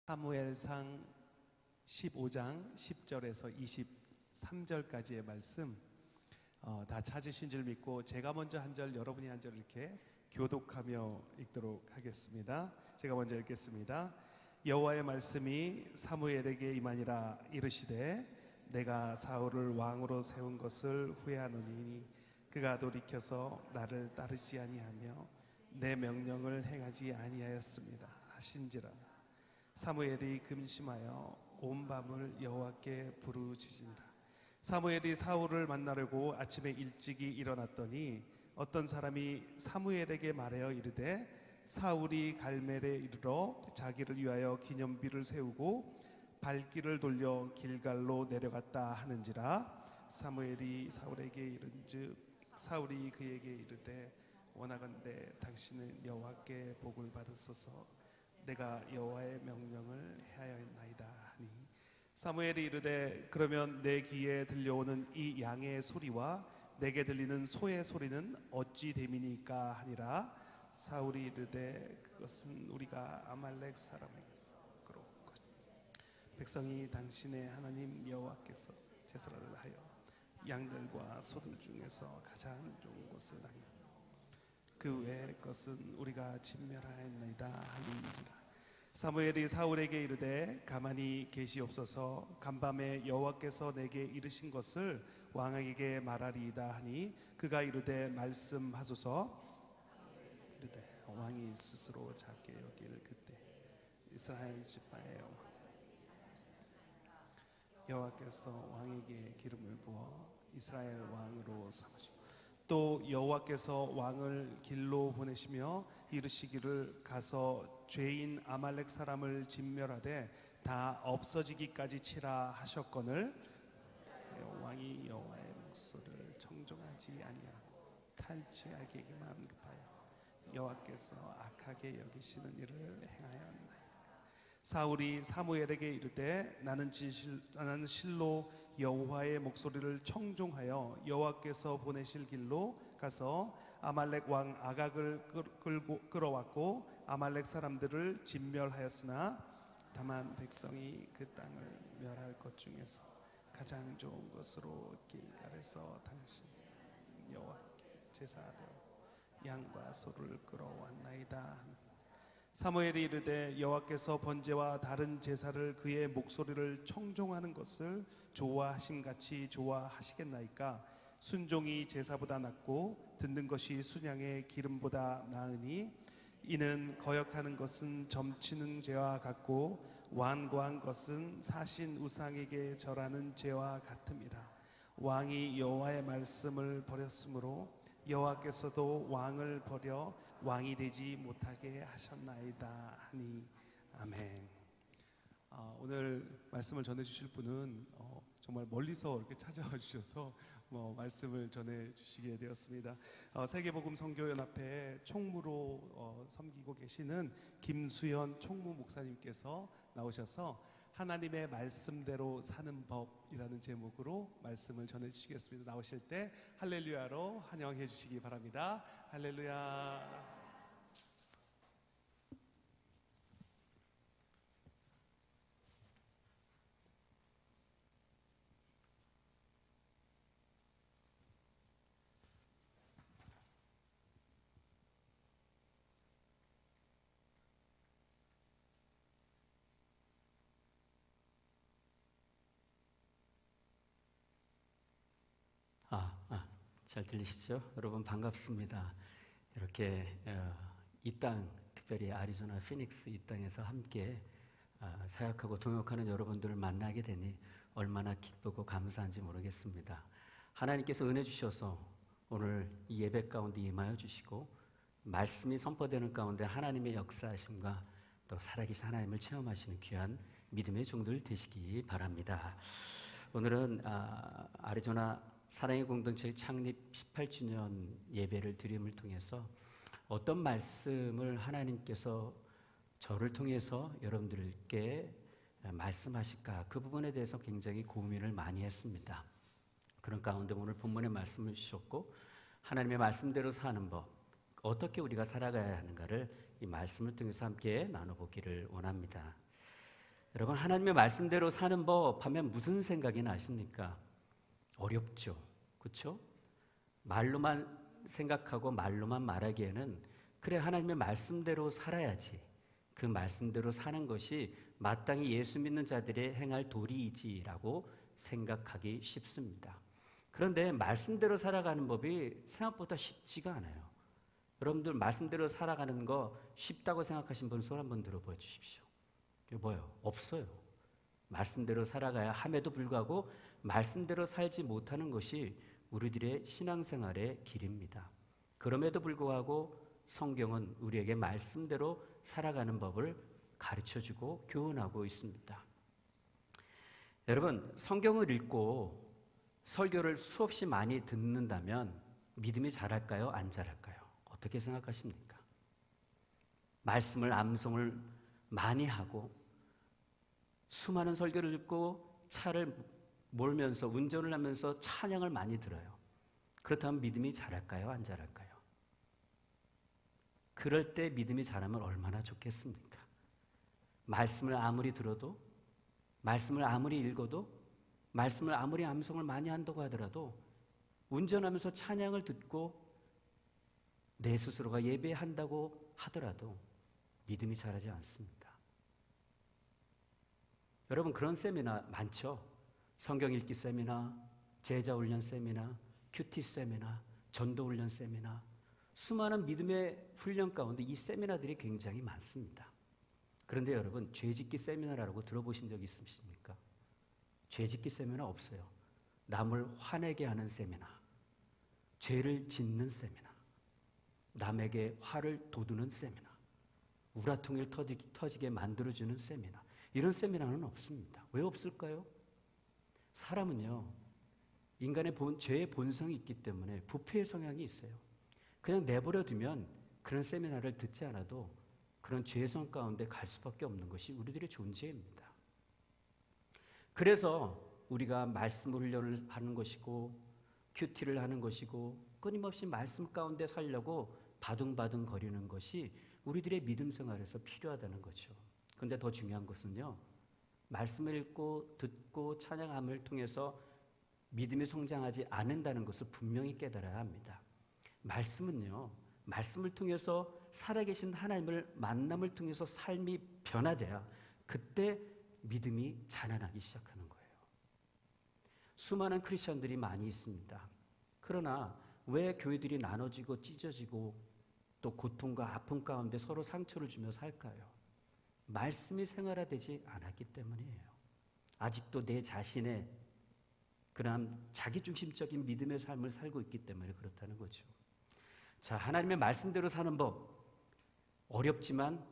사무엘상 15장 10절에서 23절까지의 말씀 다 찾으신 줄 믿고 제가 먼저 한 절, 여러분이 한 절 이렇게 교독하며 읽도록 하겠습니다. 제가 먼저 읽겠습니다. 여호와의 말씀이 사무엘에게 임하니라. 이르시되 내가 사울을 왕으로 세운 것을 후회하노니 그가 돌이켜서 나를 따르지 아니하며 내 명령을 행하지 아니하였습니다 하신지라. 사무엘이 근심하여 온 밤을 여호와께 부르짖으니라. 사무엘이 사울을 만나려고 아침에 일찍이 일어났더니 어떤 사람이 사무엘에게 말하여 이르되 사울이 갈멜에 이르러 자기를 위하여 기념비를 세우고 발길을 돌려 길갈로 내려갔다 하는지라. 사무엘이 사울에게 이른즉 사울이 그에게 이르되 원하건대 당신은 여호와께 복을 받으소서. 내가 여호와의 명령을 해하였나이다 하니 사무엘이 이르되 그러면 내 귀에 들려오는 이 양의 소리와 내게 들리는 소의 소리는 어찌 됨이니까 하니라. 사울이 이르되 그것은 우리가 아말렉 사람에게서 그렇고 백성이 당신의 하나님 여호와께서 제사를 하여 양들과 소들 중에서 가장 좋은 곳을 당하여 그 외의 것은 우리가 진멸하였나이다 하는지라. 사무엘이 사울에게 이르되 가만히 계시옵소서. 간밤에 여호와께서 내게 이르신 것을 왕에게 말하리이다 하니 그가 이르되 말씀하소서. 이르되 왕이 스스로 작게 여길 그때 이스라엘 지파의 여호와께서 왕에게 기름을 부어 이스라엘 왕으로 삼으시고 또 여호와께서 왕을 길로 보내시며 이르시기를 가서 죄인 아말렉 사람을 진멸하되 다 없어지기까지 치라 하셨거늘 왕이 여호와의 목소리를 청종하지 아니하고 탈취하기만 급하여 여호와께서 악하게 여기시는 일을 행하였나이다. 사울이 사무엘에게 이르되 나는 실로 여호와의 목소리를 청종하여 여호와께서 보내실 길로 가서 아말렉 왕 아각을 끌어왔고 아말렉 사람들을 진멸하였으나 다만 백성이 그 땅을 멸할 것 중에서 가장 좋은 것으로 길갈에서 당신 여호와께 제사하려 양과 소를 끌어왔나이다 하는. 사무엘이 이르되 여호와께서 번제와 다른 제사를 그의 목소리를 청종하는 것을 좋아하심같이 좋아하시겠나이까. 순종이 제사보다 낫고 듣는 것이 순양의 기름보다 나으니 이는 거역하는 것은 점치는 죄와 같고 완고한 것은 사신 우상에게 절하는 죄와 같음이라. 왕이 여호와의 말씀을 버렸으므로 여호와께서도 왕을 버려 왕이 되지 못하게 하셨나이다 하니 아멘. 오늘 말씀을 전해주실 분은 정말 멀리서 이렇게 찾아와 주셔서 말씀을 전해주시게 되었습니다. 세계복음 선교연합회 총무로 섬기고 계시는 김수현 총무 목사님께서 나오셔서 하나님의 말씀대로 사는 법이라는 제목으로 말씀을 전해주시겠습니다. 나오실 때 할렐루야로 환영해 주시기 바랍니다. 할렐루야. 잘 들리시죠? 여러분 반갑습니다. 이렇게 이 땅, 특별히 애리조나 피닉스 이 땅에서 함께 사역하고 동역하는 여러분들을 만나게 되니 얼마나 기쁘고 감사한지 모르겠습니다. 하나님께서 은혜 주셔서 오늘 이 예배 가운데 임하여 주시고 말씀이 선포되는 가운데 하나님의 역사하심과 또 살아계신 하나님을 체험하시는 귀한 믿음의 종들 되시기 바랍니다. 오늘은 애리조나 사랑의 공동체 창립 18주년 예배를 드림을 통해서 어떤 말씀을 하나님께서 저를 통해서 여러분들께 말씀하실까, 그 부분에 대해서 굉장히 고민을 많이 했습니다. 그런 가운데 오늘 본문의 말씀을 주셨고 하나님의 말씀대로 사는 법, 어떻게 우리가 살아가야 하는가를 이 말씀을 통해서 함께 나눠보기를 원합니다. 여러분, 하나님의 말씀대로 사는 법 하면 무슨 생각이 나십니까? 어렵죠. 그렇죠? 말로만 생각하고 말로만 말하기에는 그래, 하나님의 말씀대로 살아야지. 그 말씀대로 사는 것이 마땅히 예수 믿는 자들의 행할 도리이지라고 생각하기 쉽습니다. 그런데 말씀대로 살아가는 법이 생각보다 쉽지가 않아요. 여러분들 말씀대로 살아가는 거 쉽다고 생각하신 분 손 한번 들어봐 주십시오. 그게 뭐예요? 없어요. 말씀대로 살아가야 함에도 불구하고 말씀대로 살지 못하는 것이 우리들의 신앙생활의 길입니다. 그럼에도 불구하고 성경은 우리에게 말씀대로 살아가는 법을 가르쳐주고 교훈하고 있습니다. 여러분, 성경을 읽고 설교를 수없이 많이 듣는다면 믿음이 자랄까요? 안 자랄까요? 어떻게 생각하십니까? 말씀을 암송을 많이 하고 수많은 설교를 듣고 차를 몰면서 운전을 하면서 찬양을 많이 들어요. 그렇다면 믿음이 자랄까요? 안 자랄까요? 그럴 때 믿음이 자라면 얼마나 좋겠습니까? 말씀을 아무리 들어도, 말씀을 아무리 읽어도, 말씀을 아무리 암송을 많이 한다고 하더라도 운전하면서 찬양을 듣고 내 스스로가 예배한다고 하더라도 믿음이 자라지 않습니다. 여러분, 그런 세미나 많죠? 성경 읽기 세미나, 제자 훈련 세미나, 큐티 세미나, 전도 훈련 세미나, 수많은 믿음의 훈련 가운데 이 세미나들이 굉장히 많습니다. 그런데 여러분, 죄짓기 세미나라고 들어보신 적 있으십니까? 죄짓기 세미나 없어요. 남을 화내게 하는 세미나, 죄를 짓는 세미나, 남에게 화를 돋우는 세미나, 우라통일 터지게 만들어주는 세미나, 이런 세미나는 없습니다. 왜 없을까요? 사람은요, 인간의 죄의 본성이 있기 때문에 부패의 성향이 있어요. 그냥 내버려 두면 그런 세미나를 듣지 않아도 그런 죄성 가운데 갈 수밖에 없는 것이 우리들의 존재입니다. 그래서 우리가 말씀 훈련을 하는 것이고 큐티를 하는 것이고 끊임없이 말씀 가운데 살려고 바둥바둥 거리는 것이 우리들의 믿음 생활에서 필요하다는 거죠. 그런데 더 중요한 것은요, 말씀을 읽고 듣고 찬양함을 통해서 믿음이 성장하지 않는다는 것을 분명히 깨달아야 합니다. 말씀은요, 말씀을 통해서 살아계신 하나님을 만남을 통해서 삶이 변화돼야 그때 믿음이 자라나기 시작하는 거예요. 수많은 크리스천들이 많이 있습니다. 그러나 왜 교회들이 나눠지고 찢어지고 또 고통과 아픔 가운데 서로 상처를 주며 살까요? 말씀이 생활화되지 않았기 때문이에요. 아직도 내 자신의 그런 자기중심적인 믿음의 삶을 살고 있기 때문에 그렇다는 거죠. 자, 하나님의 말씀대로 사는 법, 어렵지만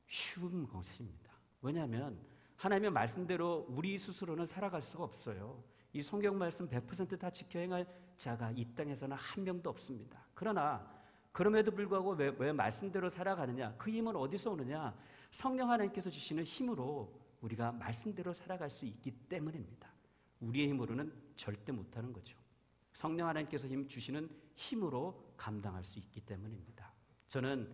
쉬운 것입니다. 왜냐하면 하나님의 말씀대로 우리 스스로는 살아갈 수가 없어요. 이 성경 말씀 100% 다 지켜 행할 자가 이 땅에서는 한 명도 없습니다. 그러나 그럼에도 불구하고 왜 말씀대로 살아가느냐? 그 힘은 어디서 오느냐? 성령 하나님께서 주시는 힘으로 우리가 말씀대로 살아갈 수 있기 때문입니다. 우리의 힘으로는 절대 못하는 거죠. 성령 하나님께서 주시는 힘으로 감당할 수 있기 때문입니다. 저는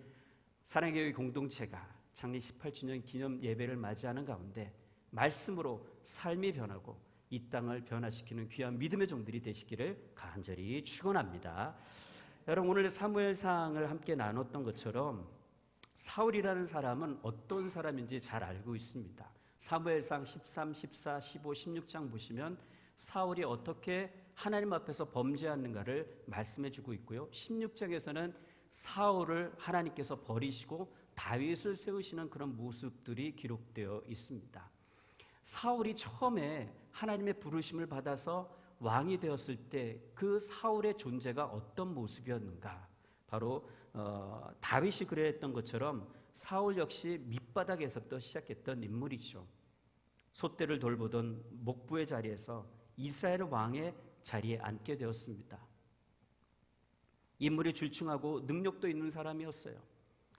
사랑의 교회 공동체가 창립 18주년 기념 예배를 맞이하는 가운데 말씀으로 삶이 변하고 이 땅을 변화시키는 귀한 믿음의 종들이 되시기를 간절히 축원합니다. 여러분, 오늘 사무엘상을 함께 나눴던 것처럼 사울이라는 사람은 어떤 사람인지 잘 알고 있습니다. 사무엘상 13, 14, 15, 16장 보시면 사울이 어떻게 하나님 앞에서 범죄하는가를 말씀해 주고 있고요. 16장에서는 사울을 하나님께서 버리시고 다윗을 세우시는 그런 모습들이 기록되어 있습니다. 사울이 처음에 하나님의 부르심을 받아서 왕이 되었을 때 그 사울의 존재가 어떤 모습이었는가? 바로 다윗이 그랬던 것처럼 사울 역시 밑바닥에서부터 시작했던 인물이죠. 소떼를 돌보던 목부의 자리에서 이스라엘 왕의 자리에 앉게 되었습니다. 인물이 출중하고 능력도 있는 사람이었어요.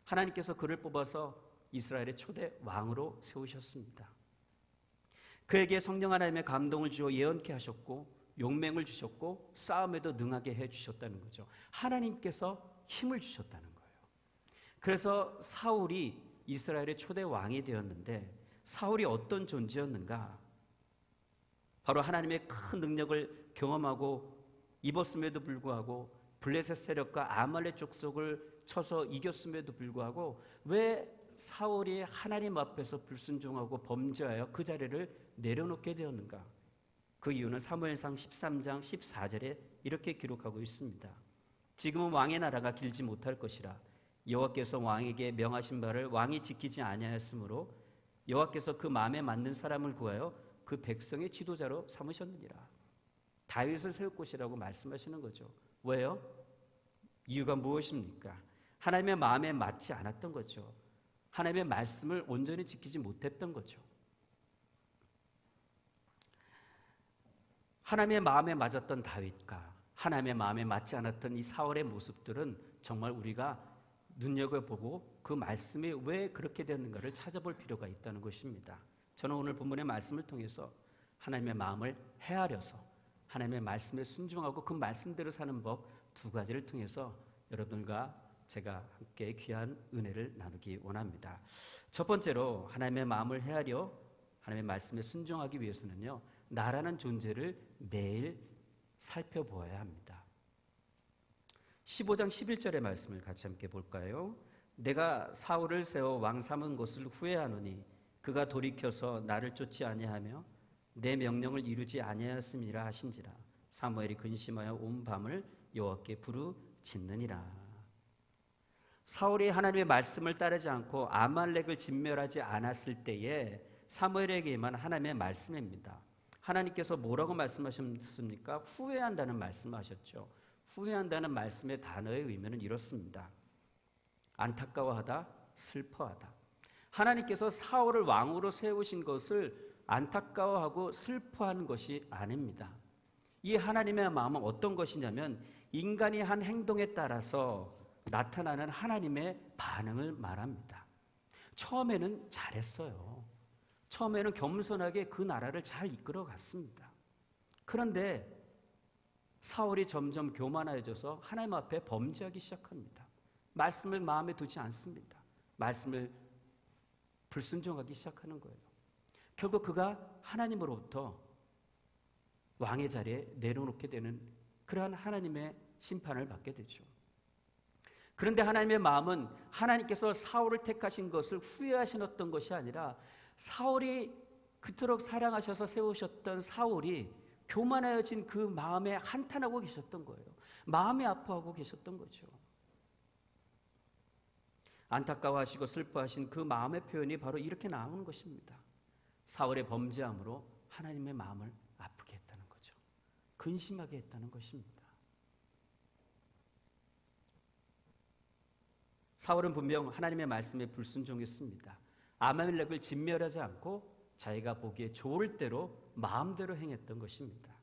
하나님께서 그를 뽑아서 이스라엘의 초대 왕으로 세우셨습니다. 그에게 성령 하나님의 감동을 주어 예언케 하셨고 용맹을 주셨고 싸움에도 능하게 해주셨다는 거죠. 하나님께서 힘을 주셨다는 거예요. 그래서 사울이 이스라엘의 초대 왕이 되었는데 사울이 어떤 존재였는가? 바로 하나님의 큰 능력을 경험하고 입었음에도 불구하고 블레셋 세력과 아말렉 족속을 쳐서 이겼음에도 불구하고 왜 사울이 하나님 앞에서 불순종하고 범죄하여 그 자리를 내려놓게 되었는가? 그 이유는 사무엘상 13장 14절에 이렇게 기록하고 있습니다. 지금은 왕의 나라가 길지 못할 것이라 여호와께서 왕에게 명하신 바를 왕이 지키지 아니하였으므로 여호와께서 그 마음에 맞는 사람을 구하여 그 백성의 지도자로 삼으셨느니라. 다윗을 세울 것이라고 말씀하시는 거죠. 왜요? 이유가 무엇입니까? 하나님의 마음에 맞지 않았던 거죠. 하나님의 말씀을 온전히 지키지 못했던 거죠. 하나님의 마음에 맞았던 다윗과 하나님의 마음에 맞지 않았던 이 사울의 모습들은 정말 우리가 눈여겨보고 그 말씀이 왜 그렇게 됐는가를 찾아볼 필요가 있다는 것입니다. 저는 오늘 본문의 말씀을 통해서 하나님의 마음을 헤아려서 하나님의 말씀에 순종하고 그 말씀대로 사는 법 두 가지를 통해서 여러분과 제가 함께 귀한 은혜를 나누기 원합니다. 첫 번째로 하나님의 마음을 헤아려 하나님의 말씀에 순종하기 위해서는요, 나라는 존재를 매일 살펴보아야 합니다. 15장 11절의 말씀을 같이 함께 볼까요? 내가 사울을 세워 왕 삼은 것을 후회하노니 그가 돌이켜서 나를 쫓지 아니하며 내 명령을 이루지 아니하였음이라 하신지라. 사무엘이 근심하여 온 밤을 여호와께 부르짖느니라. 사울이 하나님의 말씀을 따르지 않고 아말렉을 진멸하지 않았을 때에 사무엘에게만 하나님의 말씀입니다. 하나님께서 뭐라고 말씀하셨습니까? 후회한다는 말씀하셨죠. 후회한다는 말씀의 단어의 의미는 이렇습니다. 안타까워하다, 슬퍼하다. 하나님께서 사울을 왕으로 세우신 것을 안타까워하고 슬퍼한 것이 아닙니다. 이 하나님의 마음은 어떤 것이냐면 인간이 한 행동에 따라서 나타나는 하나님의 반응을 말합니다. 처음에는 잘했어요. 처음에는 겸손하게 그 나라를 잘 이끌어 갔습니다. 그런데 사울이 점점 교만해져서 하나님 앞에 범죄하기 시작합니다. 말씀을 마음에 두지 않습니다. 말씀을 불순종하기 시작하는 거예요. 결국 그가 하나님으로부터 왕의 자리에 내려놓게 되는 그러한 하나님의 심판을 받게 되죠. 그런데 하나님의 마음은 하나님께서 사울을 택하신 것을 후회하시는 것이 아니라 사울이 그토록 사랑하셔서 세우셨던 사울이 교만하여진 그 마음에 한탄하고 계셨던 거예요. 마음이 아파하고 계셨던 거죠. 안타까워하시고 슬퍼하신 그 마음의 표현이 바로 이렇게 나오는 것입니다. 사울의 범죄함으로 하나님의 마음을 아프게 했다는 거죠. 근심하게 했다는 것입니다. 사울은 분명 하나님의 말씀에 불순종했습니다. 아말렉을 진멸하지 않고 자기가 보기에 좋을 대로 마음대로 행했던 것입니다.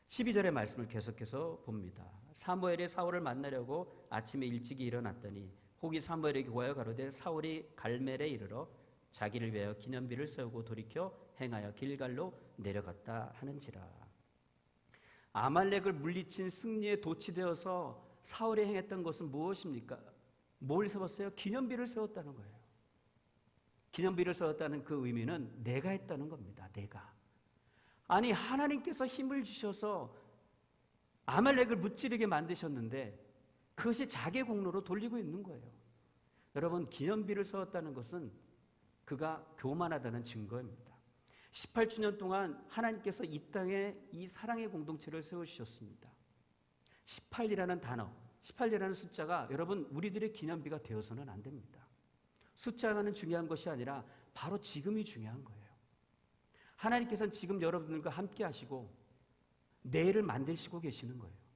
12절의 말씀을 계속해서 봅니다. 사무엘이 사울을 만나려고 아침에 일찍이 일어났더니 혹이 사무엘에게 구하여 가로되 사울이 갈멜에 이르러 자기를 위하여 기념비를 세우고 돌이켜 행하여 길갈로 내려갔다 하는지라. 아말렉을 물리친 승리에 도취되어서 사울이 행했던 것은 무엇입니까? 뭘 세웠어요? 기념비를 세웠다는 거예요. 기념비를 세웠다는 그 의미는 내가 했다는 겁니다. 내가. 아니 하나님께서 힘을 주셔서 아말렉을 무찌르게 만드셨는데 그것이 자기 공로로 돌리고 있는 거예요. 여러분, 기념비를 세웠다는 것은 그가 교만하다는 증거입니다. 18주년 동안 하나님께서 이 땅에 이 사랑의 공동체를 세우셨습니다. 18이라는 단어, 18이라는 숫자가 여러분 우리들의 기념비가 되어서는 안 됩니다. 숫자는 중요한 것이 아니라 바로 지금이 중요한 거예요. 하나님께서는 지금 여러분들과 함께 하시고 내일을 만드시고 계시는 거예요.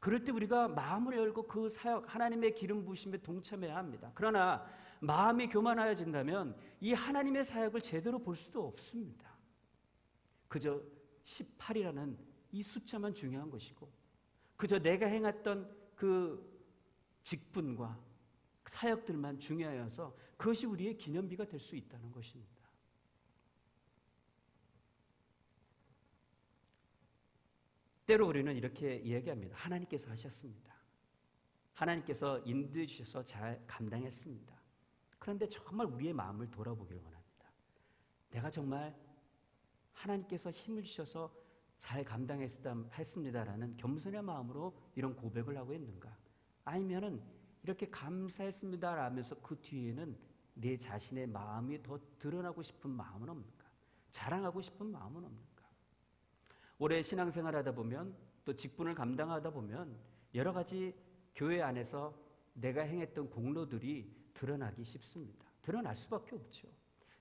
그럴 때 우리가 마음을 열고 그 사역, 하나님의 기름 부으심에 동참해야 합니다. 그러나 마음이 교만하여진다면 이 하나님의 사역을 제대로 볼 수도 없습니다. 그저 18이라는 이 숫자만 중요한 것이고 그저 내가 행했던 그 직분과 사역들만 중요해서 그것이 우리의 기념비가 될 수 있다는 것입니다. 때로 우리는 이렇게 이야기합니다. 하나님께서 하셨습니다. 하나님께서 인도해 주셔서 잘 감당했습니다. 그런데 정말 우리의 마음을 돌아보길 원합니다. 내가 정말 하나님께서 힘을 주셔서 잘 감당했습니다라는 겸손의 마음으로 이런 고백을 하고 있는가? 아니면은 이렇게 감사했습니다라면서 그 뒤에는 내 자신의 마음이 더 드러나고 싶은 마음은 없는가? 자랑하고 싶은 마음은 없는가? 오래 신앙생활하다 보면 또 직분을 감당하다 보면 여러 가지 교회 안에서 내가 행했던 공로들이 드러나기 쉽습니다. 드러날 수밖에 없죠.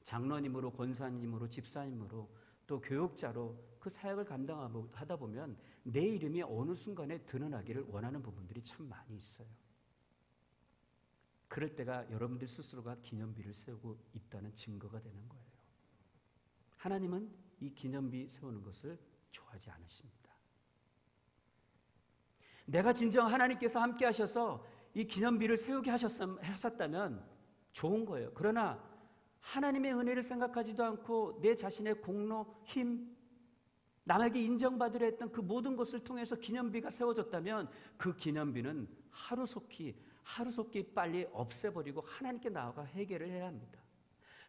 장로님으로, 권사님으로, 집사님으로, 또 교육자로 그 사역을 감당하다 보면 내 이름이 어느 순간에 드러나기를 원하는 부분들이 참 많이 있어요. 그럴 때가 여러분들 스스로가 기념비를 세우고 있다는 증거가 되는 거예요. 하나님은 이 기념비 세우는 것을 좋아하지 않으십니다. 내가 진정 하나님께서 함께 하셔서 이 기념비를 세우게 하셨다면 좋은 거예요. 그러나 하나님의 은혜를 생각하지도 않고 내 자신의 공로, 힘, 남에게 인정받으려 했던 그 모든 것을 통해서 기념비가 세워졌다면 그 기념비는 하루속히 빨리 없애버리고 하나님께 나아가 해결을 해야 합니다.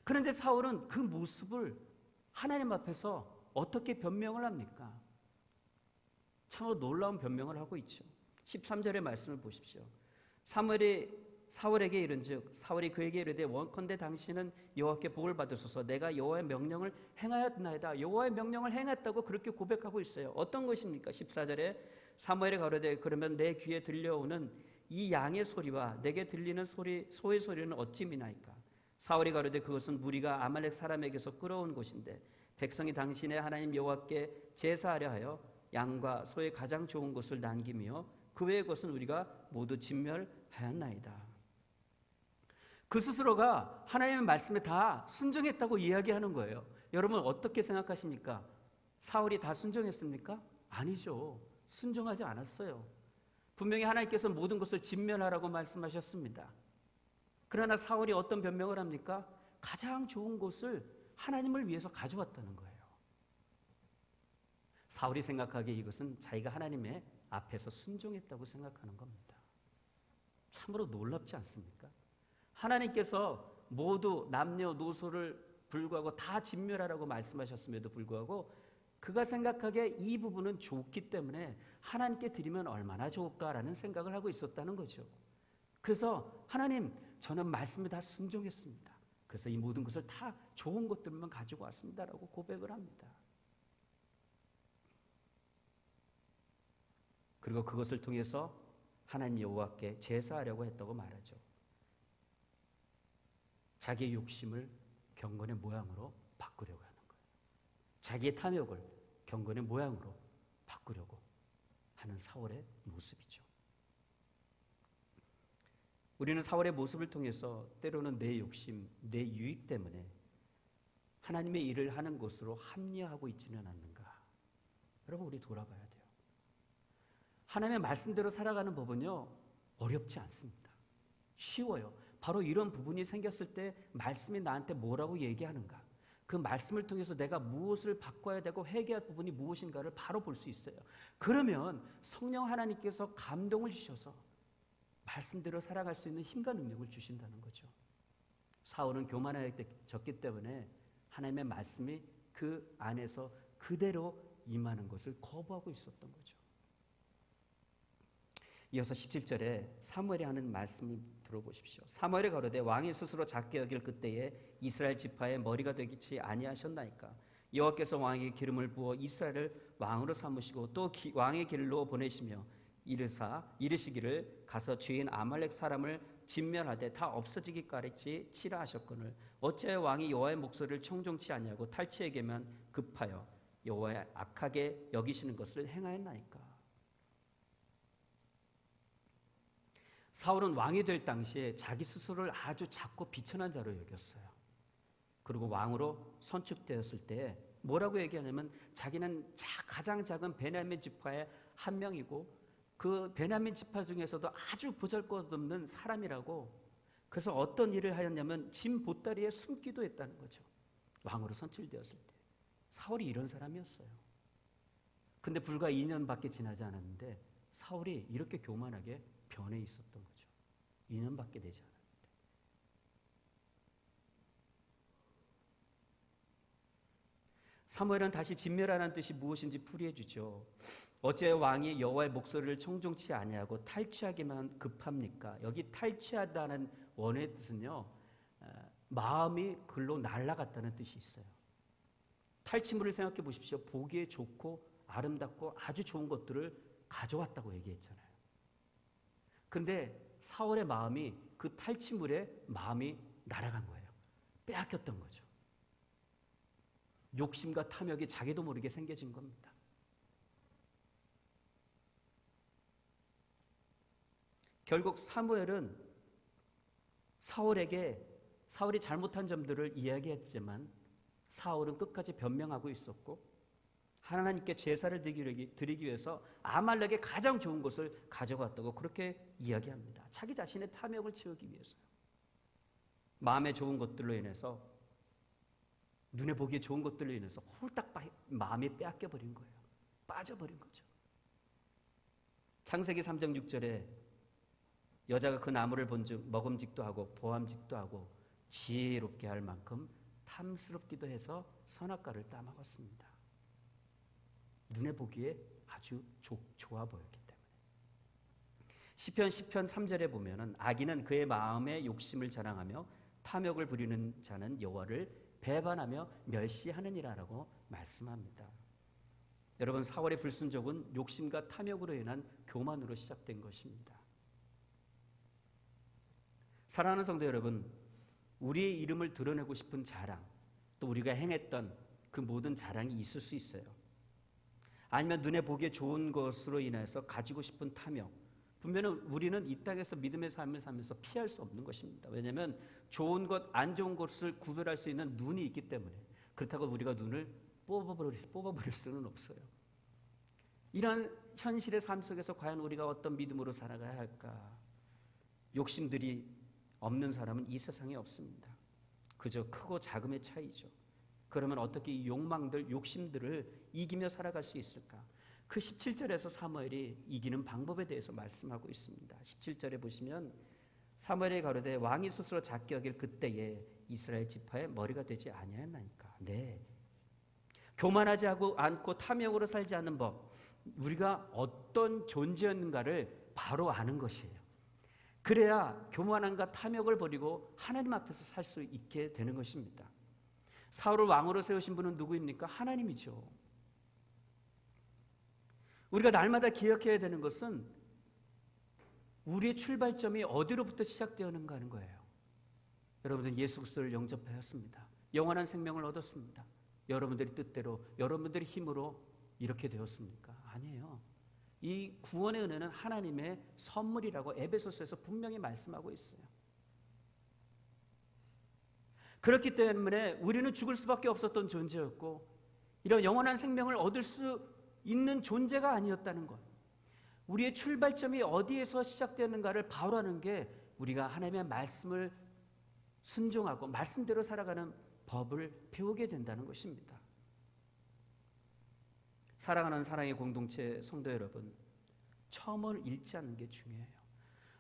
그런데 사울은 그 모습을 하나님 앞에서 어떻게 변명을 합니까? 참으로 놀라운 변명을 하고 있죠. 13절의 말씀을 보십시오. 사울에게 이른즉 사울이 그에게 이르되 원컨대 당신은 여호와께 복을 받으소서. 내가 여호와의 명령을 행하였나이다. 여호와의 명령을 행했다고 그렇게 고백하고 있어요. 어떤 것입니까? 14절에 사무엘이 가로되 그러면 내 귀에 들려오는 이 양의 소리와 내게 들리는 소의 소리는 어찌 미나이까? 사울이 가로되 그것은 무리가 아말렉 사람에게서 끌어온 곳인데 백성이 당신의 하나님 여호와께 제사하려 하여 양과 소의 가장 좋은 것을 남기며 그 외의 것은 우리가 모두 진멸하였나이다. 그 스스로가 하나님의 말씀에 다 순종했다고 이야기하는 거예요. 여러분 어떻게 생각하십니까? 사울이 다 순종했습니까? 아니죠. 순종하지 않았어요. 분명히 하나님께서 모든 것을 진멸하라고 말씀하셨습니다. 그러나 사울이 어떤 변명을 합니까? 가장 좋은 것을 하나님을 위해서 가져왔다는 거예요. 사울이 생각하기에 이것은 자기가 하나님의 앞에서 순종했다고 생각하는 겁니다. 참으로 놀랍지 않습니까? 하나님께서 모두 남녀노소를 불구하고 다 진멸하라고 말씀하셨음에도 불구하고 그가 생각하기에 이 부분은 좋기 때문에 하나님께 드리면 얼마나 좋을까라는 생각을 하고 있었다는 거죠. 그래서 하나님, 저는 말씀에 다 순종했습니다. 그래서 이 모든 것을 다 좋은 것들만 가지고 왔습니다라고 고백을 합니다. 그리고 그것을 통해서 하나님 여호와께 제사하려고 했다고 말하죠. 자기의 욕심을 경건의 모양으로 바꾸려고 하는 거예요. 자기의 탐욕을 경건의 모양으로 바꾸려고 하는 사울의 모습이죠. 우리는 사울의 모습을 통해서 때로는 내 욕심, 내 유익 때문에 하나님의 일을 하는 것으로 합리화하고 있지는 않는가? 여러분, 우리 돌아봐야 돼요. 하나님의 말씀대로 살아가는 법은요, 어렵지 않습니다. 쉬워요. 바로 이런 부분이 생겼을 때 말씀이 나한테 뭐라고 얘기하는가? 그 말씀을 통해서 내가 무엇을 바꿔야 되고 회개할 부분이 무엇인가를 바로 볼 수 있어요. 그러면 성령 하나님께서 감동을 주셔서 말씀대로 살아갈 수 있는 힘과 능력을 주신다는 거죠. 사울은 교만해졌기 때문에 하나님의 말씀이 그 안에서 그대로 임하는 것을 거부하고 있었던 거죠. 이어서 17절에 사무엘이 하는 말씀을 들어보십시오. 사무엘이 가로되 왕이 스스로 작게 여길 그때에 이스라엘 지파의 머리가 되지 아니하셨나이까? 여호와께서 왕에게 기름을 부어 이스라엘을 왕으로 삼으시고 또 왕의 길로 보내시며 이르시기를 가서 죄인 아말렉 사람을 진멸하되 다 없어지기까지 치라 하셨거늘 어찌하여 왕이 여호와의 목소리를 청종치 아니하고 탈취에게만 급하여 여호와의 악하게 여기시는 것을 행하였나이까? 사울은 왕이 될 당시에 자기 스스로를 아주 작고 비천한 자로 여겼어요. 그리고 왕으로 선축되었을 때 뭐라고 얘기하냐면 자기는 가장 작은 베냐민 지파의 한 명이고 그 베냐민 지파 중에서도 아주 보잘것없는 사람이라고. 그래서 어떤 일을 하였냐면 짐 보따리에 숨기도 했다는 거죠. 왕으로 선출되었을 때 사울이 이런 사람이었어요. 근데 불과 2년밖에 지나지 않았는데 사울이 이렇게 교만하게 변해 있었던 거죠. 2년밖에 되지 않았는데. 사무엘은 다시 진멸하라는 뜻이 무엇인지 풀이해 주죠. 어째 왕이 여호와의 목소리를 청종치 아니하고 탈취하기만 급합니까? 여기 탈취하다는 원어의 뜻은요, 마음이 글로 날아갔다는 뜻이 있어요. 탈취물을 생각해 보십시오. 보기에 좋고 아름답고 아주 좋은 것들을 가져왔다고 얘기했잖아요. 그런데 사울의 마음이 그 탈취물에 마음이 날아간 거예요. 빼앗겼던 거죠. 욕심과 탐욕이 자기도 모르게 생겨진 겁니다. 결국 사무엘은 사울이 잘못한 점들을 이야기했지만 사울은 끝까지 변명하고 있었고 하나님께 제사를 드리기 위해서 아말렉의 가장 좋은 것을 가져갔다고 그렇게 이야기합니다. 자기 자신의 탐욕을 채우기 위해서요. 마음에 좋은 것들로 인해서, 눈에 보기에 좋은 것들로 인해서 홀딱 마음이 빼앗겨 버린 거예요. 빠져버린 거죠. 창세기 3장 6절에 여자가 그 나무를 본즉 먹음직도 하고 보암직도 하고 지혜롭게 할 만큼 탐스럽기도 해서 선악과를 따먹었습니다. 눈에 보기에 아주 좋아 보였기 때문에. 시편 3절에 보면은 악인은 그의 마음의 욕심을 자랑하며 탐욕을 부리는 자는 여호와를 배반하며 멸시하느니라라고 말씀합니다. 여러분, 사울의 불순종은 욕심과 탐욕으로 인한 교만으로 시작된 것입니다. 사랑하는 성도 여러분, 우리의 이름을 드러내고 싶은 자랑, 또 우리가 행했던 그 모든 자랑이 있을 수 있어요. 아니면 눈에 보기에 좋은 것으로 인해서 가지고 싶은 탐욕, 분명히 우리는 이 땅에서 믿음의 삶을 살면서 피할 수 없는 것입니다. 왜냐하면 좋은 것, 안 좋은 것을 구별할 수 있는 눈이 있기 때문에. 그렇다고 우리가 눈을 뽑아버릴 수는 없어요. 이런 현실의 삶 속에서 과연 우리가 어떤 믿음으로 살아가야 할까? 욕심들이 없는 사람은 이 세상에 없습니다. 그저 크고 작음의 차이죠. 그러면 어떻게 이 욕망들, 욕심들을 이기며 살아갈 수 있을까? 그 17절에서 사무엘이 이기는 방법에 대해서 말씀하고 있습니다. 17절에 보시면 사무엘이 가로되 왕이 스스로 작게 여길 그때에 이스라엘 지파의 머리가 되지 아니하였나이까. 네. 교만하지 않고 탐욕으로 살지 않는 법, 우리가 어떤 존재였는가를 바로 아는 것이에요. 그래야 교만함과 탐욕을 버리고 하나님 앞에서 살 수 있게 되는 것입니다. 사울을 왕으로 세우신 분은 누구입니까? 하나님이죠. 우리가 날마다 기억해야 되는 것은 우리의 출발점이 어디로부터 시작되었는가 하는 거예요. 여러분들 예수 그리스도를 영접하였습니다. 영원한 생명을 얻었습니다. 여러분들의 뜻대로, 여러분들의 힘으로 이렇게 되었습니까? 아니에요. 이 구원의 은혜는 하나님의 선물이라고 에베소서에서 분명히 말씀하고 있어요. 그렇기 때문에 우리는 죽을 수밖에 없었던 존재였고 이런 영원한 생명을 얻을 수 있는 존재가 아니었다는 것, 우리의 출발점이 어디에서 시작되는가를 바로 아는 게 우리가 하나님의 말씀을 순종하고 말씀대로 살아가는 법을 배우게 된다는 것입니다. 사랑하는 사랑의 공동체 성도 여러분, 처음을 잃지 않는 게 중요해요.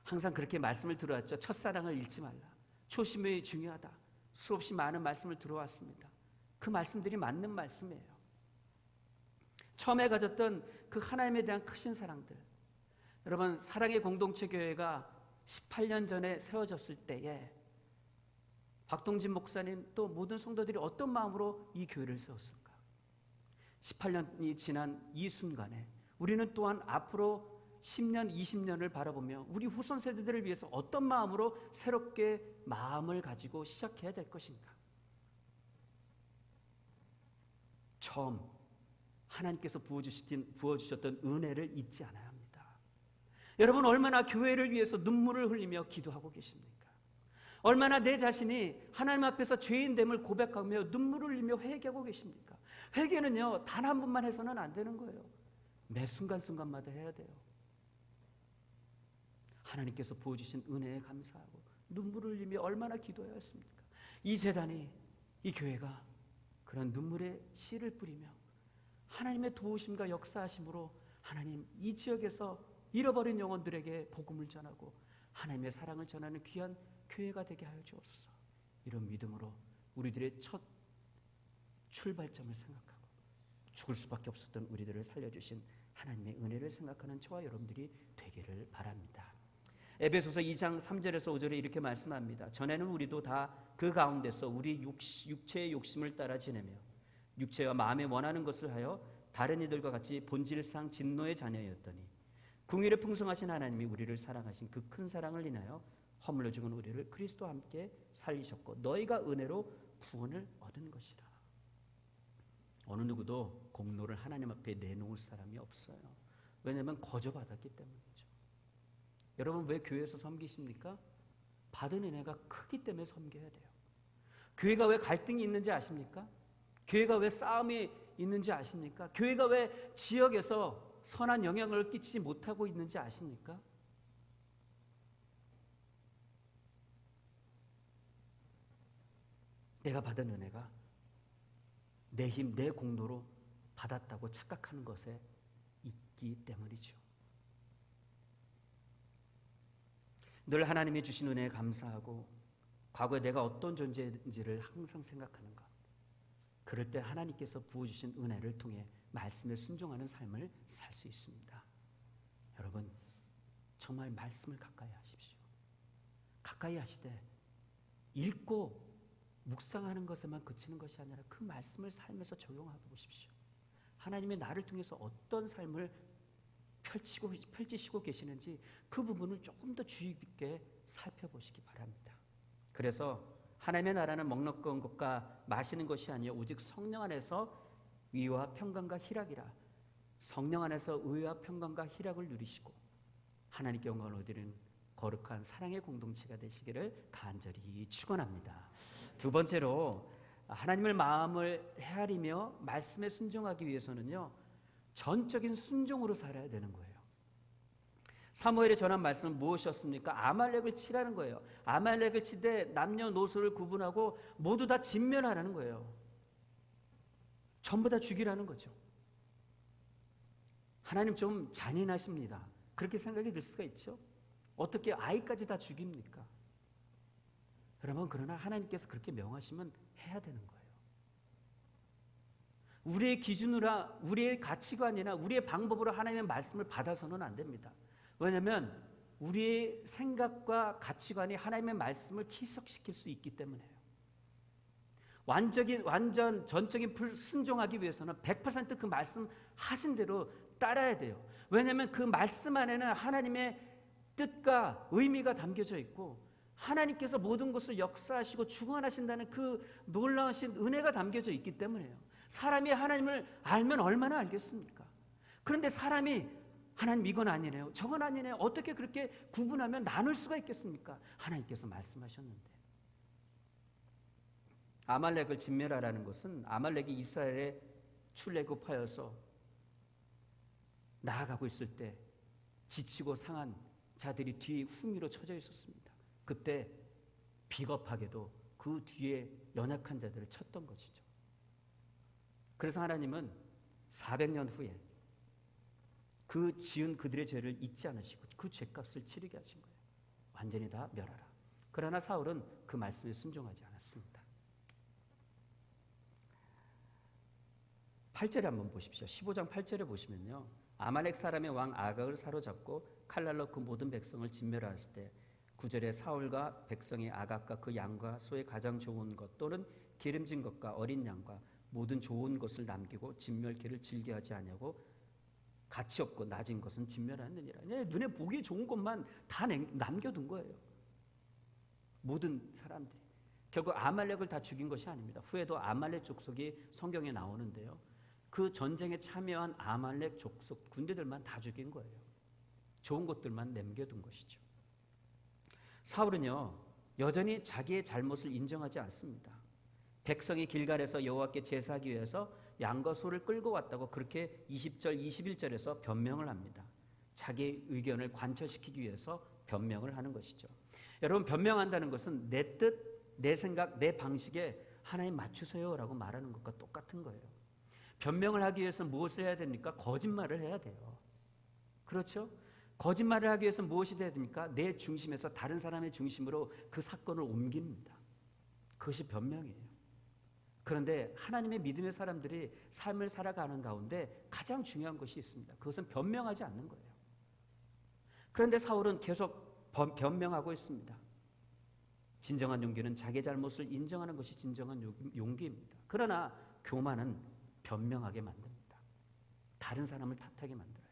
항상 그렇게 말씀을 들어왔죠. 첫사랑을 잃지 말라, 초심이 중요하다, 수없이 많은 말씀을 들어왔습니다. 그 말씀들이 맞는 말씀이에요. 처음에 가졌던 그 하나님에 대한 크신 사랑들, 여러분, 사랑의 공동체 교회가 18년 전에 세워졌을 때에 박동진 목사님 또 모든 성도들이 어떤 마음으로 이 교회를 세웠을까? 18년이 지난 이 순간에 우리는 또한 앞으로 10년, 20년을 바라보며 우리 후손 세대들을 위해서 어떤 마음으로 새롭게 마음을 가지고 시작해야 될 것인가? 처음 하나님께서 부어주셨던 은혜를 잊지 않아야 합니다. 여러분, 얼마나 교회를 위해서 눈물을 흘리며 기도하고 계십니까? 얼마나 내 자신이 하나님 앞에서 죄인됨을 고백하며 눈물을 흘리며 회개하고 계십니까? 회개는요, 단 한 번만 해서는 안 되는 거예요. 매 순간순간마다 해야 돼요. 하나님께서 부어주신 은혜에 감사하고 눈물을 흘리며 얼마나 기도해야 했습니까? 이 재단이, 이 교회가 그런 눈물의 씨를 뿌리며 하나님의 도우심과 역사하심으로 하나님, 이 지역에서 잃어버린 영혼들에게 복음을 전하고 하나님의 사랑을 전하는 귀한 교회가 되게 하여 주옵소서. 이런 믿음으로 우리들의 첫 출발점을 생각하고 죽을 수밖에 없었던 우리들을 살려주신 하나님의 은혜를 생각하는 저와 여러분들이 되기를 바랍니다. 에베소서 2장 3절에서 5절에 이렇게 말씀합니다. 전에는 우리도 다 그 가운데서 우리 육체의 욕심을 따라 지내며 육체와 마음에 원하는 것을 하여 다른 이들과 같이 본질상 진노의 자녀였더니 궁일에 풍성하신 하나님이 우리를 사랑하신 그 큰 사랑을 인하여 허물려 죽은 우리를 그리스도와 함께 살리셨고 너희가 은혜로 구원을 얻은 것이라. 어느 누구도 공로를 하나님 앞에 내놓을 사람이 없어요. 왜냐하면 거저받았기 때문이죠. 여러분 왜 교회에서 섬기십니까? 받은 은혜가 크기 때문에 섬겨야 돼요. 교회가 왜 갈등이 있는지 아십니까? 교회가 왜 싸움이 있는지 아십니까? 교회가 왜 지역에서 선한 영향을 끼치지 못하고 있는지 아십니까? 내가 받은 은혜가 내 힘, 내 공로로 받았다고 착각하는 것에 있기 때문이죠. 늘 하나님이 주신 은혜에 감사하고 과거에 내가 어떤 존재인지를 항상 생각하는 것. 그럴 때 하나님께서 부어주신 은혜를 통해 말씀에 순종하는 삶을 살 수 있습니다. 여러분 정말 말씀을 가까이 하십시오. 가까이 하시되 읽고 묵상하는 것에만 그치는 것이 아니라 그 말씀을 삶에서 적용하고 보십시오. 하나님의 나를 통해서 어떤 삶을 펼치시고 계시는지 그 부분을 조금 더 주의 깊게 살펴보시기 바랍니다. 그래서 하나님의 나라는 먹는 것과 마시는 것이 아니요 오직 성령 안에서 위와 평강과 희락이라. 성령 안에서 의와 평강과 희락을 누리시고 하나님께 영광을 얻으는 거룩한 사랑의 공동체가 되시기를 간절히 축원합니다. 두 번째로 하나님의 마음을 헤아리며 말씀에 순종하기 위해서는요 전적인 순종으로 살아야 되는 거예요. 사무엘에 전한 말씀은 무엇이었습니까? 아말렉을 치라는 거예요. 아말렉을 치되 남녀노소를 구분하고 모두 다 진멸하라는 거예요. 전부 다 죽이라는 거죠. 하나님 좀 잔인하십니다. 그렇게 생각이 들 수가 있죠. 어떻게 아이까지 다 죽입니까? 여러분 그러나 하나님께서 그렇게 명하시면 해야 되는 거예요. 우리의 기준으로 우리의 가치관이나 우리의 방법으로 하나님의 말씀을 받아서는 안 됩니다. 왜냐하면 우리의 생각과 가치관이 하나님의 말씀을 희석시킬 수 있기 때문에요. 전적인 순종하기 위해서는 100% 그 말씀 하신 대로 따라야 돼요. 왜냐하면 그 말씀 안에는 하나님의 뜻과 의미가 담겨져 있고 하나님께서 모든 것을 역사하시고 주관하신다는 그 놀라우신 은혜가 담겨져 있기 때문에요. 사람이 하나님을 알면 얼마나 알겠습니까? 그런데 사람이 하나님 이건 아니네요, 저건 아니네요, 어떻게 그렇게 구분하면 나눌 수가 있겠습니까? 하나님께서 말씀하셨는데. 아말렉을 진멸하라는 것은 아말렉이 이스라엘에 출애굽하여서 나아가고 있을 때 지치고 상한 자들이 뒤에 후미로 쳐져 있었습니다. 그때 비겁하게도 그 뒤에 연약한 자들을 쳤던 것이죠. 그래서 하나님은 400년 후에 그 지은 그들의 죄를 잊지 않으시고 그 죄값을 치르게 하신 거예요. 완전히 다 멸하라. 그러나 사울은 그 말씀에 순종하지 않았습니다. 8절에 한번 보십시오. 15장 8절에 보시면요, 아말렉 사람의 왕 아각을 사로잡고 칼날로 그 모든 백성을 진멸하였을 때 9절에 사울과 백성이 아각과 그 양과 소의 가장 좋은 것 또는 기름진 것과 어린 양과 모든 좋은 것을 남기고 진멸기를 즐겨하지 아니하고 가치 없고 낮은 것은 진멸하느니라. 눈에 보기 좋은 것만 다 남겨둔 거예요. 모든 사람들이. 결국 아말렉을 다 죽인 것이 아닙니다. 후에도 아말렉 족속이 성경에 나오는데요, 그 전쟁에 참여한 아말렉 족속 군대들만 다 죽인 거예요. 좋은 것들만 남겨둔 것이죠. 사울은요 여전히 자기의 잘못을 인정하지 않습니다. 백성이 길갈에서 여호와께 제사하기 위해서 양과 소를 끌고 왔다고 그렇게 20절 21절에서 변명을 합니다. 자기 의견을 관철시키기 위해서 변명을 하는 것이죠. 여러분 변명한다는 것은 내 뜻, 내 생각, 내 방식에 하나님 맞추세요라고 말하는 것과 똑같은 거예요. 변명을 하기 위해서 무엇을 해야 됩니까? 거짓말을 해야 돼요. 그렇죠? 거짓말을 하기 위해서 무엇이 돼야 됩니까? 내 중심에서 다른 사람의 중심으로 그 사건을 옮깁니다. 그것이 변명이에요. 그런데 하나님의 믿음의 사람들이 삶을 살아가는 가운데 가장 중요한 것이 있습니다. 그것은 변명하지 않는 거예요. 그런데 사울은 계속 변명하고 있습니다. 진정한 용기는 자기 잘못을 인정하는 것이 진정한 용기입니다. 그러나 교만은 변명하게 만듭니다. 다른 사람을 탓하게 만들어요.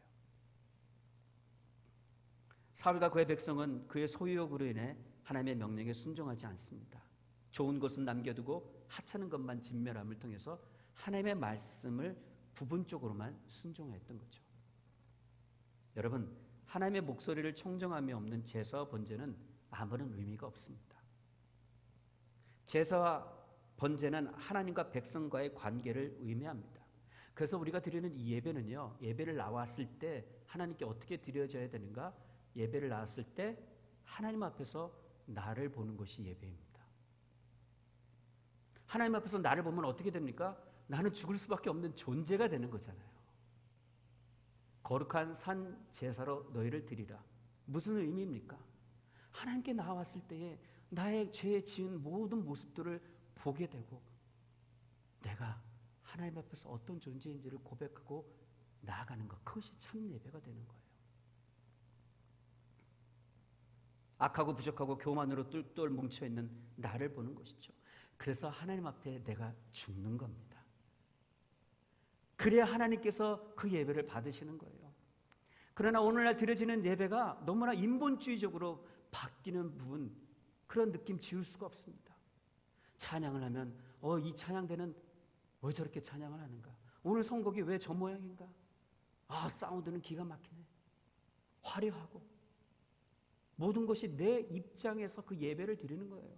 사울과 그의 백성은 그의 소유욕으로 인해 하나님의 명령에 순종하지 않습니다. 좋은 것은 남겨두고 하찮은 것만 진멸함을 통해서 하나님의 말씀을 부분적으로만 순종했던 거죠. 여러분, 하나님의 목소리를 청정함이 없는 제사와 번제는 아무런 의미가 없습니다. 제사와 번제는 하나님과 백성과의 관계를 의미합니다. 그래서 우리가 드리는 이 예배는요, 예배를 나왔을 때 하나님께 어떻게 드려져야 되는가? 예배를 나왔을 때 하나님 앞에서 나를 보는 것이 예배입니다. 하나님 앞에서 나를 보면 어떻게 됩니까? 나는 죽을 수밖에 없는 존재가 되는 거잖아요. 거룩한 산 제사로 너희를 드리라. 무슨 의미입니까? 하나님께 나왔을 때에 나의 죄에 지은 모든 모습들을 보게 되고 내가 하나님 앞에서 어떤 존재인지를 고백하고 나아가는 것, 그것이 참 예배가 되는 거예요. 악하고 부족하고 교만으로 똘똘 뭉쳐있는 나를 보는 것이죠. 그래서 하나님 앞에 내가 죽는 겁니다. 그래야 하나님께서 그 예배를 받으시는 거예요. 그러나 오늘날 드려지는 예배가 너무나 인본주의적으로 바뀌는 부분, 그런 느낌 지울 수가 없습니다. 찬양을 하면 이 찬양대는 왜 저렇게 찬양을 하는가? 오늘 선곡이 왜 저 모양인가? 사운드는 기가 막히네. 화려하고 모든 것이 내 입장에서 그 예배를 드리는 거예요.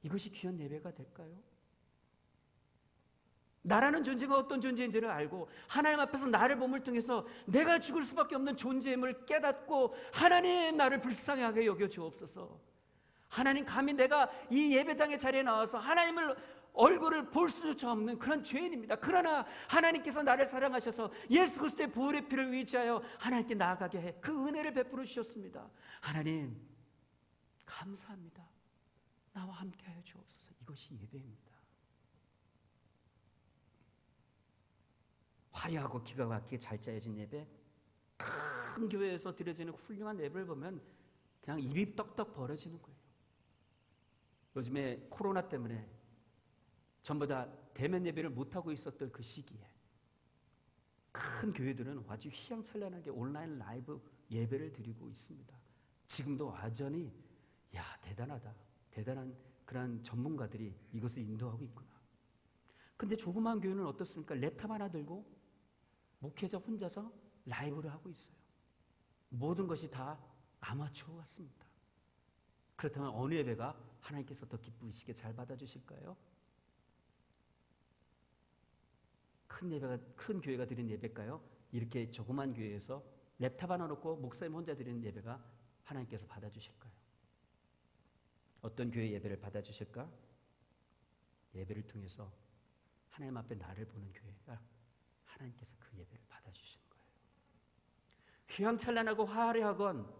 이것이 귀한 예배가 될까요? 나라는 존재가 어떤 존재인지를 알고 하나님 앞에서 나를 몸을 통해서 내가 죽을 수밖에 없는 존재임을 깨닫고 하나님 나를 불쌍하게 여겨 주옵소서. 하나님, 감히 내가 이 예배당의 자리에 나와서 하나님을 얼굴을 볼 수조차 없는 그런 죄인입니다. 그러나 하나님께서 나를 사랑하셔서 예수 그리스도의 보혈의 피를 의지하여 하나님께 나아가게 해 그 은혜를 베풀어 주셨습니다. 하나님 감사합니다. 나와 함께하여 주옵소서. 이것이 예배입니다. 화려하고 기가 막히게 잘 짜여진 예배, 큰 교회에서 드려지는 훌륭한 예배를 보면 그냥 입이 떡떡 벌어지는 거예요. 요즘에 코로나 때문에 전부 다 대면 예배를 못하고 있었던 그 시기에 큰 교회들은 아주 휘황찬란하게 온라인 라이브 예배를 드리고 있습니다. 지금도 완전히 대단하다. 대단한 그런 전문가들이 이것을 인도하고 있구나. 근데 조그마한 교회는 어떻습니까? 랩탑 하나 들고 목회자 혼자서 라이브를 하고 있어요. 모든 것이 다 아마추어 같습니다. 그렇다면 어느 예배가 하나님께서 더 기쁘시게 잘 받아주실까요? 큰 교회가 드리는 예배일까요? 이렇게 조그만 교회에서 랩탑 하나 놓고 목사님 혼자 드리는 예배가 하나님께서 받아주실까요? 어떤 교회 예배를 받아주실까? 예배를 통해서 하나님 앞에 나를 보는 교회가 하나님께서 그 예배를 받아주시는 거예요. 휘황찬란하고 화려하건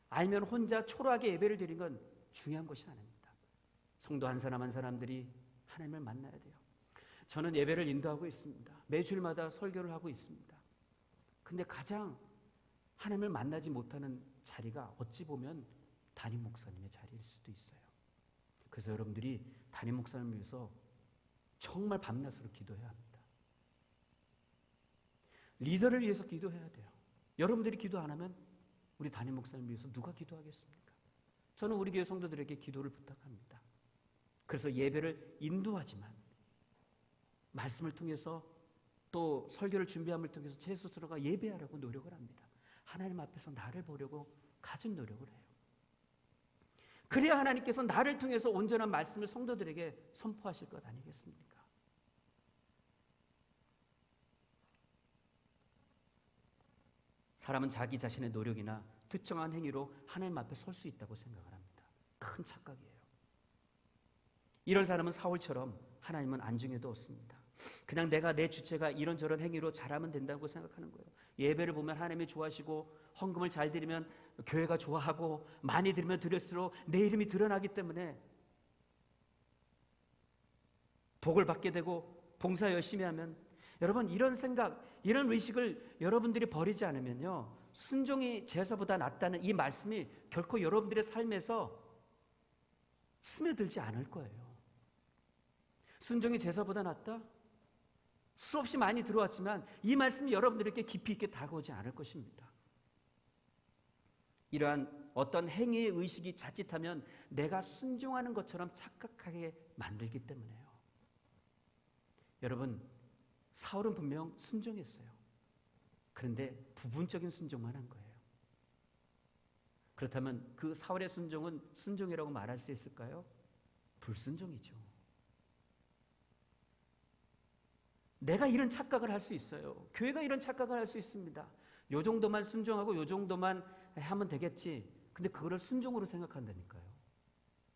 아니면 혼자 초라하게 예배를 드리는 건 중요한 것이 아닙니다. 성도 한 사람 한 사람들이 하나님을 만나야 돼요. 저는 예배를 인도하고 있습니다. 매주일마다 설교를 하고 있습니다. 근데 가장 하나님을 만나지 못하는 자리가 어찌 보면 담임 목사님의 자리일 수도 있어요. 그래서 여러분들이 담임 목사님을 위해서 정말 밤낮으로 기도해야 합니다. 리더를 위해서 기도해야 돼요. 여러분들이 기도 안 하면 우리 담임 목사님을 위해서 누가 기도하겠습니까? 저는 우리 교회 성도들에게 기도를 부탁합니다. 그래서 예배를 인도하지만 말씀을 통해서 또 설교를 준비함을 통해서 제 스스로가 예배하려고 노력을 합니다. 하나님 앞에서 나를 보려고 가진 노력을 해요. 그래야 하나님께서 나를 통해서 온전한 말씀을 성도들에게 선포하실 것 아니겠습니까? 사람은 자기 자신의 노력이나 특정한 행위로 하나님 앞에 설 수 있다고 생각을 합니다. 큰 착각이에요. 이런 사람은 사울처럼 하나님은 안중에도 없습니다. 그냥 내가 내 주체가 이런저런 행위로 잘하면 된다고 생각하는 거예요. 예배를 보면 하나님이 좋아하시고 헌금을 잘 드리면 교회가 좋아하고 많이 드리면 드릴수록 내 이름이 드러나기 때문에 복을 받게 되고 봉사 열심히 하면, 여러분 이런 생각, 이런 의식을 여러분들이 버리지 않으면요, 순종이 제사보다 낫다는 이 말씀이 결코 여러분들의 삶에서 스며들지 않을 거예요. 순종이 제사보다 낫다? 수없이 많이 들어왔지만 이 말씀이 여러분들에게 깊이 있게 다가오지 않을 것입니다. 이러한 어떤 행위의 의식이 자칫하면 내가 순종하는 것처럼 착각하게 만들기 때문에요. 여러분, 사울은 분명 순종했어요. 그런데 부분적인 순종만 한 거예요. 그렇다면 그 사울의 순종은 순종이라고 말할 수 있을까요? 불순종이죠. 내가 이런 착각을 할 수 있어요. 교회가 이런 착각을 할 수 있습니다. 요 정도만 순종하고 요 정도만 하면 되겠지. 근데 그거를 순종으로 생각한다니까요.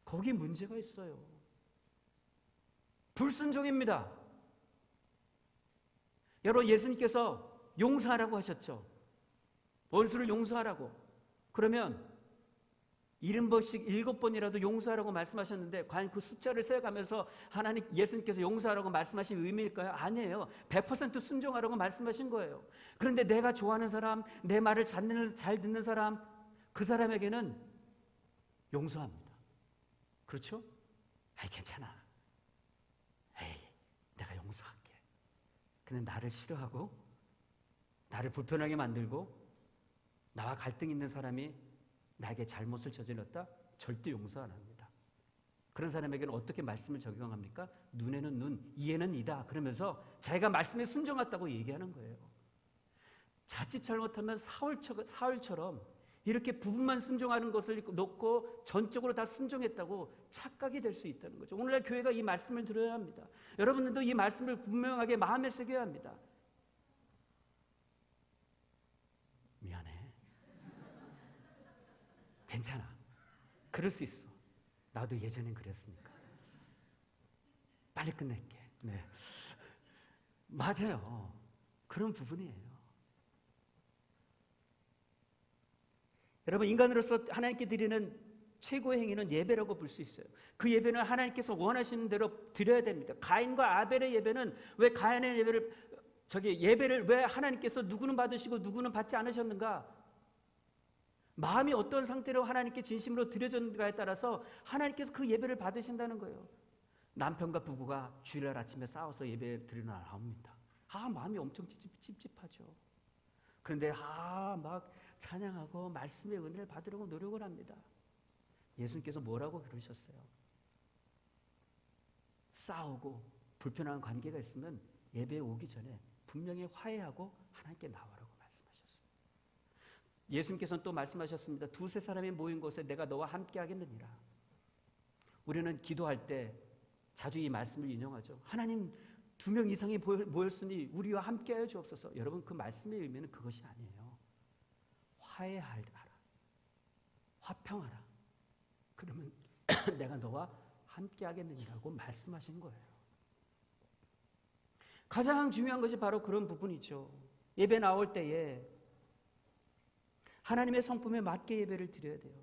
거기 문제가 있어요. 불순종입니다. 여러분, 예수님께서 용서하라고 하셨죠. 원수를 용서하라고. 그러면 70번씩 7번이라도 용서하라고 말씀하셨는데 과연 그 숫자를 세어가면서 하나님, 예수님께서 용서하라고 말씀하신 의미일까요? 아니에요. 100% 순종하라고 말씀하신 거예요. 그런데 내가 좋아하는 사람, 내 말을 잘 듣는 사람, 그 사람에게는 용서합니다. 그렇죠? 아이, 괜찮아. 에이, 내가 용서할게. 근데 나를 싫어하고 나를 불편하게 만들고 나와 갈등 있는 사람이 나에게 잘못을 저질렀다? 절대 용서 안 합니다. 그런 사람에게는 어떻게 말씀을 적용합니까? 눈에는 눈, 이에는 이다. 그러면서 자기가 말씀에 순종했다고 얘기하는 거예요. 자칫 잘못하면 사울처럼 이렇게 부분만 순종하는 것을 놓고 전적으로 다 순종했다고 착각이 될 수 있다는 거죠. 오늘날 교회가 이 말씀을 들어야 합니다. 여러분들도 이 말씀을 분명하게 마음에 새겨야 합니다. 미안해. 괜찮아. 그럴 수 있어. 나도 예전엔 그랬으니까. 빨리 끝낼게. 네. 맞아요. 그런 부분이에요. 여러분, 인간으로서 하나님께 드리는 최고의 행위는 예배라고 볼 수 있어요. 그 예배는 하나님께서 원하시는 대로 드려야 됩니다. 가인과 아벨의 예배는 왜 가인의 예배를 왜 하나님께서 누구는 받으시고 누구는 받지 않으셨는가? 마음이 어떤 상태로 하나님께 진심으로 드려졌는가에 따라서 하나님께서 그 예배를 받으신다는 거예요. 남편과 부부가 주일날 아침에 싸워서 예배 드리러 나옵니다. 마음이 엄청 찝찝하죠. 그런데 막 찬양하고 말씀의 은혜를 받으려고 노력을 합니다. 예수님께서 뭐라고 그러셨어요? 싸우고 불편한 관계가 있으면 예배에 오기 전에 분명히 화해하고 하나님께 나와라고 말씀하셨어요. 예수님께서는 또 말씀하셨습니다. 두세 사람이 모인 곳에 내가 너와 함께 하겠느니라. 우리는 기도할 때 자주 이 말씀을 인용하죠. 하나님, 2명 이상이 모였으니 우리와 함께하여 주옵소서. 여러분, 그 말씀의 의미는 그것이 아니에요. 화해하라, 화평하라. 그러면 내가 너와 함께하겠느니라고 말씀하신 거예요. 가장 중요한 것이 바로 그런 부분이죠. 예배 나올 때에 하나님의 성품에 맞게 예배를 드려야 돼요.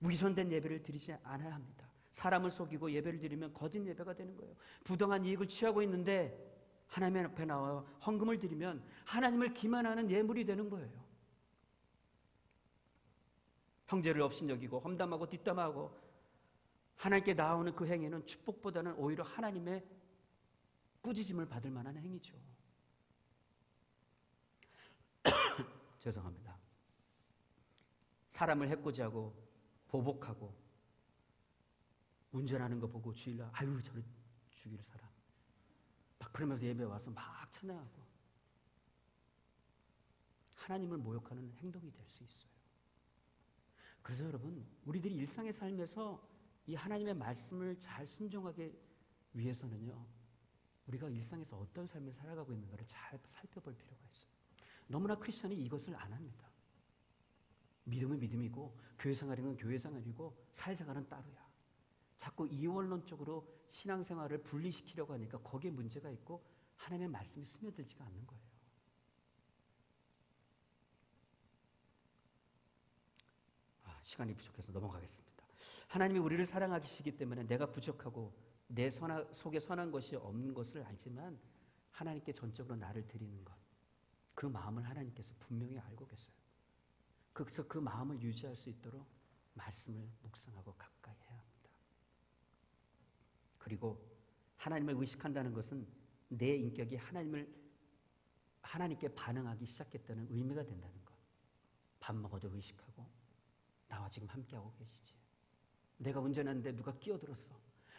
위선된 예배를 드리지 않아야 합니다. 사람을 속이고 예배를 드리면 거짓 예배가 되는 거예요. 부당한 이익을 취하고 있는데 하나님 앞에 나와 헌금을 드리면 하나님을 기만하는 예물이 되는 거예요. 형제를 업신여기고 험담하고 뒷담하고 하나님께 나오는 그 행위는 축복보다는 오히려 하나님의 꾸짖음을 받을 만한 행위죠. 죄송합니다. 사람을 해코지하고 보복하고 운전하는 거 보고 주일날 아유 저를 죽일 사람 막 그러면서 예배 와서 막 찬양하고 하나님을 모욕하는 행동이 될 수 있어요. 그래서 여러분, 우리들이 일상의 삶에서 이 하나님의 말씀을 잘 순종하기 위해서는요, 우리가 일상에서 어떤 삶을 살아가고 있는가를 잘 살펴볼 필요가 있어요. 너무나 크리스천이 이것을 안 합니다. 믿음은 믿음이고 교회 생활은 교회 생활이고 사회생활은 따로야. 자꾸 이원론적으로 신앙생활을 분리시키려고 하니까 거기에 문제가 있고 하나님의 말씀이 스며들지가 않는 거예요. 시간이 부족해서 넘어가겠습니다. 하나님이 우리를 사랑하시기 때문에 내가 부족하고 내 속에 선한 것이 없는 것을 알지만 하나님께 전적으로 나를 드리는 것, 그 마음을 하나님께서 분명히 알고 계세요. 그래서 그 마음을 유지할 수 있도록 말씀을 묵상하고 가까이 해야 합니다. 그리고 하나님을 의식한다는 것은 내 인격이 하나님께 반응하기 시작했다는 의미가 된다는 것. 밥 먹어도 의식하고, 나와 지금 함께하고 계시지. 내가 운전하는데 누가 끼어들었어.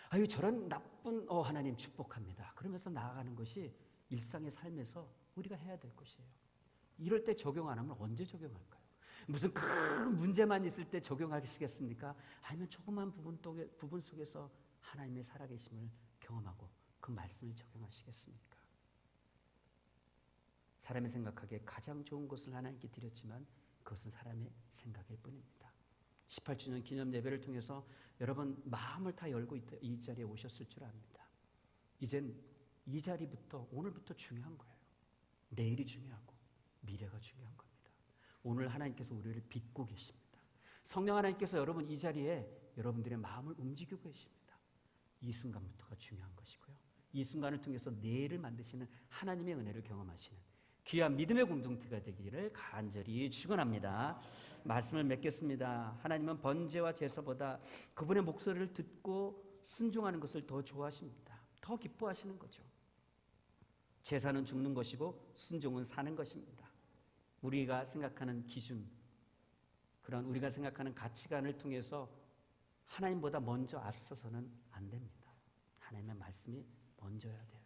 아유, 저런 나쁜 하나님 축복합니다. 그러면서 나아가는 것이 일상의 삶에서 우리가 해야 될 것이에요. 이럴 때 적용 안 하면 언제 적용할까요? 무슨 큰 문제만 있을 때 적용하시겠습니까? 아니면 조그만 부분 속에서 하나님의 살아계심을 경험하고 그 말씀을 적용하시겠습니까? 사람이 생각하기에 가장 좋은 것을 하나님께 드렸지만 그것은 사람의 생각일 뿐입니다. 18주년 기념 예배를 통해서 여러분 마음을 다 열고 이 자리에 오셨을 줄 압니다. 이젠 이 자리부터, 오늘부터 중요한 거예요. 내일이 중요하고 미래가 중요한 겁니다. 오늘 하나님께서 우리를 빚고 계십니다. 성령 하나님께서 여러분 이 자리에 여러분들의 마음을 움직이고 계십니다. 이 순간부터가 중요한 것이고요. 이 순간을 통해서 내일을 만드시는 하나님의 은혜를 경험하시는 귀한 믿음의 공동체가 되기를 간절히 축원합니다. 말씀을 맺겠습니다. 하나님은 번제와 제사보다 그분의 목소리를 듣고 순종하는 것을 더 좋아하십니다. 더 기뻐하시는 거죠. 제사는 죽는 것이고 순종은 사는 것입니다. 우리가 생각하는 기준, 그런 우리가 생각하는 가치관을 통해서 하나님보다 먼저 앞서서는 안 됩니다. 하나님의 말씀이 먼저야 돼요.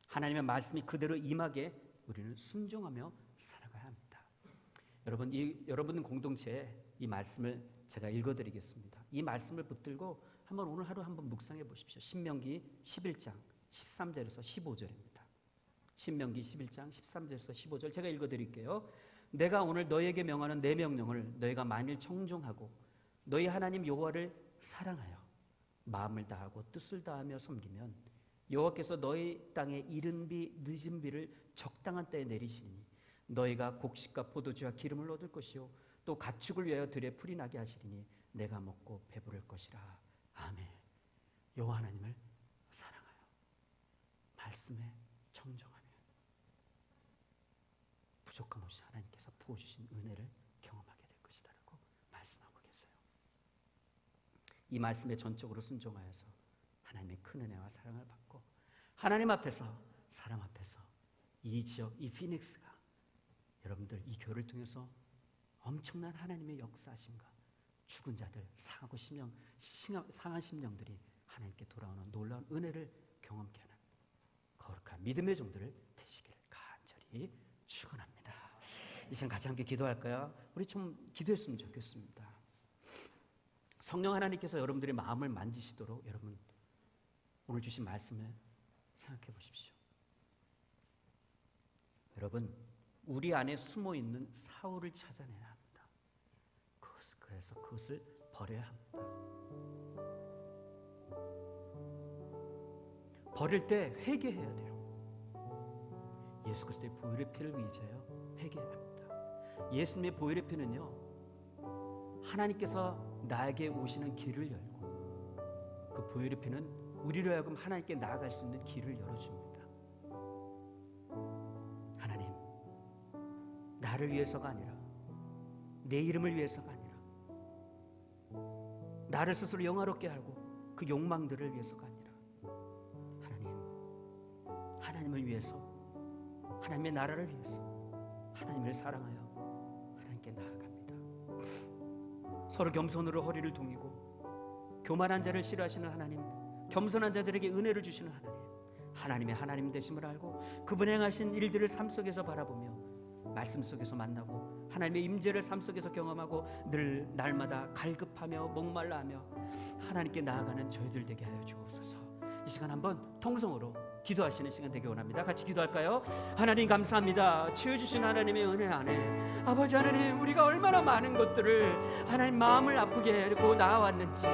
하나님의 말씀이 그대로 임하게 우리는 순종하며 살아가야 합니다. 여러분 공동체에 이 말씀을 제가 읽어드리겠습니다. 이 말씀을 붙들고 한번 오늘 하루 한번 묵상해 보십시오. 신명기 11장 13절에서 15절입니다. 신명기 11장 13절에서 15절 제가 읽어드릴게요. 내가 오늘 너에게 명하는 내 명령을 너희가 만일 청종하고 너희 하나님 여호와를 사랑하여 마음을 다하고 뜻을 다하며 섬기면 여호와께서 너희 땅에 이른 비 늦은 비를 적당한 때에 내리시니 너희가 곡식과 포도주와 기름을 얻을 것이요 또 가축을 위하여 들에 풀이 나게 하시리니 내가 먹고 배부를 것이라. 아멘. 여호와 하나님을 사랑하여 말씀에 청정하면 부족함 없이 하나님께서 부어주신 은혜를 경험하게 될 것이다라고 말씀하고 계세요. 이 말씀에 전적으로 순종하여서 하나님의 큰 은혜와 사랑을 받고 하나님 앞에서 사람 앞에서 이 지역, 이 피닉스가 여러분들 이 교회를 통해서 엄청난 하나님의 역사하심과 죽은 자들, 상한 심령들이 하나님께 돌아오는 놀라운 은혜를 경험케 하는 거룩한 믿음의 종들을 되시기를 간절히 축원합니다. 이 시간 같이 함께 기도할까요? 우리 좀 기도했으면 좋겠습니다. 성령 하나님께서 여러분들의 마음을 만지시도록 여러분 오늘 주신 말씀을 생각해 보십시오. 여러분 우리 안에 숨어있는 사울을 찾아내야 합니다. 그래서 그것을 버려야 합니다. 버릴 때 회개해야 돼요. 예수 그리스도의 보혈의 피를 의지하여 회개해야 합니다. 예수님의 보혈의 피는요 하나님께서 나에게 오시는 길을 열고 그 보혈의 피는 우리로 하여금 하나님께 나아갈 수 있는 길을 열어줍니다. 하나님, 나를 위해서가 아니라 내 이름을 위해서가 아니라 나를 스스로 영화롭게 하고 그 욕망들을 위해서가 아니라 하나님을 위해서, 하나님의 나라를 위해서 하나님을 사랑하여 하나님께 나아갑니다. 서로 겸손으로 허리를 동이고 교만한 자를 싫어하시는 하나님, 겸손한 자들에게 은혜를 주시는 하나님의 하나님 되심을 알고 그분 행하신 일들을 삶 속에서 바라보며 말씀 속에서 만나고 하나님의 임재를 삶 속에서 경험하고 늘 날마다 갈급하며 목말라하며 하나님께 나아가는 저희들 되게 하여 주옵소서. 이 시간 한번 통성으로 기도하시는 시간 되기 원합니다. 같이 기도할까요? 하나님 감사합니다. 채워주신 하나님의 은혜 안에 아버지 하나님 우리가 얼마나 많은 것들을 하나님 마음을 아프게 하고 나아왔는지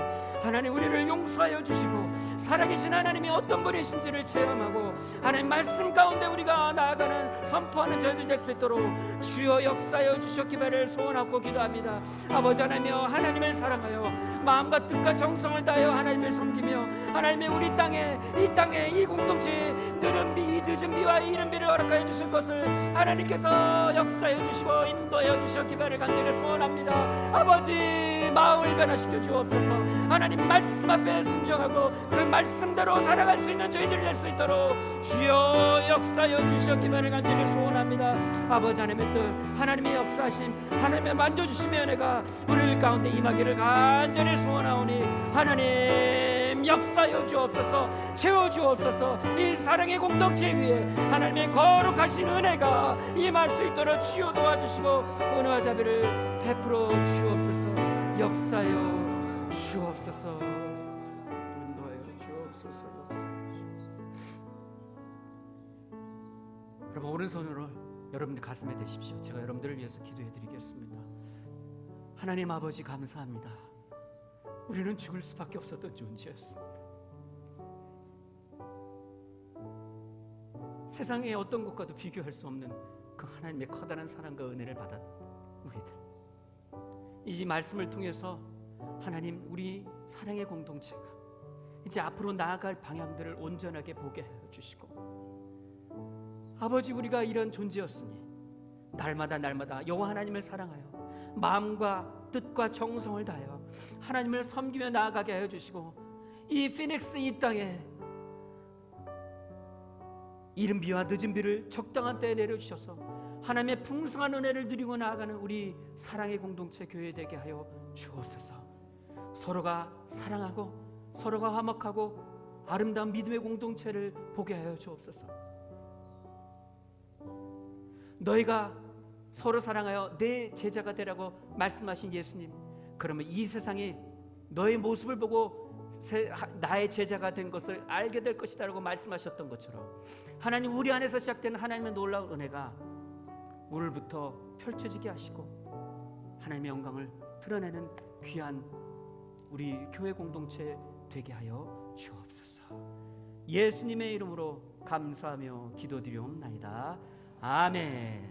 하나님 우리를 용서하여 주시고 살아계신 하나님이 어떤 분이신지를 체험하고 하나님 말씀 가운데 우리가 나아가는 선포하는 저희들 될 수 있도록 주여 역사하여 주셨기를 소원하고 기도합니다. 아버지 하나님이여 하나님을 사랑하여 마음과 뜻과 정성을 다하여 하나님을 섬기는 하나님의 우리 땅에 이 공동체에 늦은 비와 이른 비를 허락하여 주실 것을 하나님께서 역사해 주시고 인도해 주시어 기회를 간절히 소원합니다. 아버지, 마음을 변화시켜 주옵소서. 하나님 말씀 앞에 순종하고 그 말씀대로 살아갈 수 있는 저희들이 될 수 있도록 주여 역사해 주시어 기회를 간절히 소원합니다. 아버지, 하나님의 뜻, 하나님의 역사하심, 하나님의 만져주심의 은혜가 우리 가운데 임하기를 간절히 소원하오니 하나님 역사여 주옵소서. 채워주옵소서. 이 사랑의 공동체 위에 하나님의 거룩하신 은혜가 임할 수 있도록 주여 도와주시고 은혜와 자비를 베풀어 주옵소서. 역사여 주옵소서. 인도하여 주옵소서. 여러분, 오른손으로 여러분들 가슴에 대십시오. 제가 여러분들을 위해서 기도해 드리겠습니다. 하나님 아버지, 감사합니다. 우리는 죽을 수밖에 없었던 존재였습니다. 세상의 어떤 것과도 비교할 수 없는 그 하나님의 커다란 사랑과 은혜를 받은 우리들, 이 말씀을 통해서 하나님, 우리 사랑의 공동체가 이제 앞으로 나아갈 방향들을 온전하게 보게 하여 주시고, 아버지, 우리가 이런 존재였으니 날마다 여호와 하나님을 사랑하여 마음과 뜻과 정성을 다하여 하나님을 섬기며 나아가게 하여 주시고, 이 피닉스 이 땅에 이른 비와 늦은 비를 적당한 때에 내려주셔서 하나님의 풍성한 은혜를 누리고 나아가는 우리 사랑의 공동체 교회 되게 하여 주옵소서. 서로가 사랑하고 서로가 화목하고 아름다운 믿음의 공동체를 보게 하여 주옵소서. 너희가 서로 사랑하여 내 제자가 되라고 말씀하신 예수님, 그러면 이 세상이 너의 모습을 보고 나의 제자가 된 것을 알게 될 것이다 라고 말씀하셨던 것처럼, 하나님, 우리 안에서 시작된 하나님의 놀라운 은혜가 오늘부터 펼쳐지게 하시고 하나님의 영광을 드러내는 귀한 우리 교회 공동체 되게 하여 주옵소서. 예수님의 이름으로 감사하며 기도드리옵나이다. 아멘.